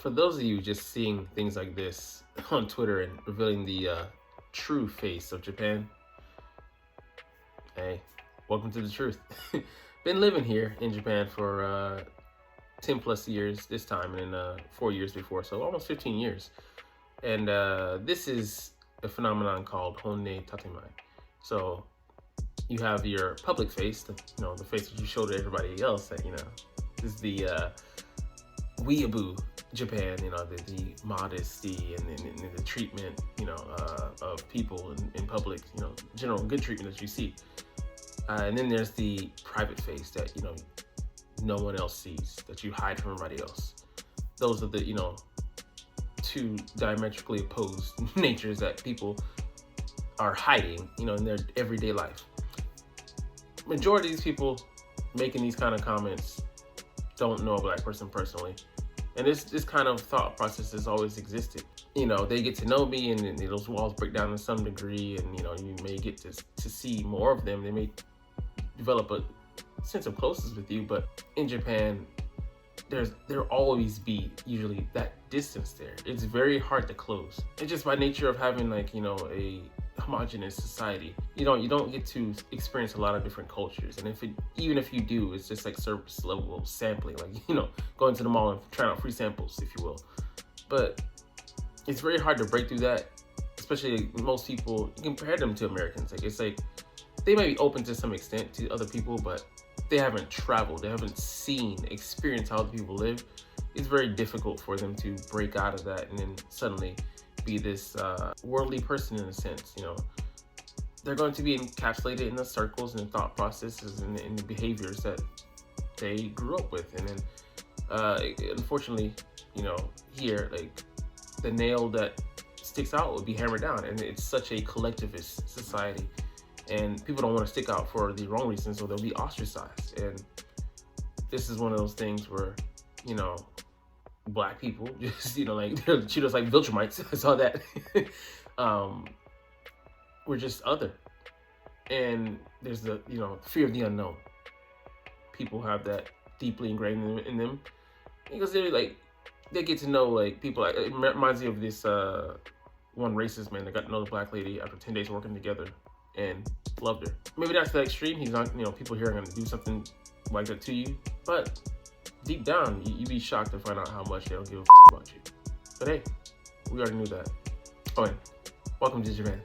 For those of you just seeing things like this on Twitter and revealing the true face of Japan, hey, welcome to the truth. Been living here in Japan for 10 plus years this time, and then 4 years before, so almost 15 years. And this is a phenomenon called honne tatemai. So you have your public face, the face that you show to everybody else that, this is the weeaboo Japan, the modesty and the treatment, of people in public, general good treatment that you see. And then there's the private face that, no one else sees, that you hide from everybody else. Those are the, two diametrically opposed natures that people are hiding, in their everyday life. Majority of these people making these kind of comments don't know a black person personally. And this kind of thought process has always existed. They get to know me, and then those walls break down to some degree, and you may get to see more of them. They may develop a sense of closeness with you, but in Japan, there'll always be usually that distance there. It's very hard to close. It's just by nature of having a homogenous society. You don't get to experience a lot of different cultures, and even if you do, it's just like surface level sampling, going to the mall and trying out free samples, if you will. But it's very hard to break through that, especially most people. You compare them to Americans. It's like they may be open to some extent to other people, but they haven't traveled, they haven't experienced how other people live. It's very difficult for them to break out of that and then suddenly be this worldly person in a sense. They're going to be encapsulated in the circles and the thought processes and the behaviors that they grew up with. And then unfortunately, here, the nail that sticks out would be hammered down, and it's such a collectivist society, and people don't want to stick out for the wrong reasons, so they'll be ostracized. And this is one of those things where black people just they'll treat us like Viltrumites. I saw that. We're just other, and there's the fear of the unknown. People have that deeply ingrained in them because they get to know people. It reminds me of this one racist man that got to know the black lady after 10 days working together and loved her. Maybe that's the extreme. He's not, people here are going to do something like that to you, but deep down, you'd be shocked to find out how much they don't give a about you. But hey, we already knew that. Oh, and welcome to Japan.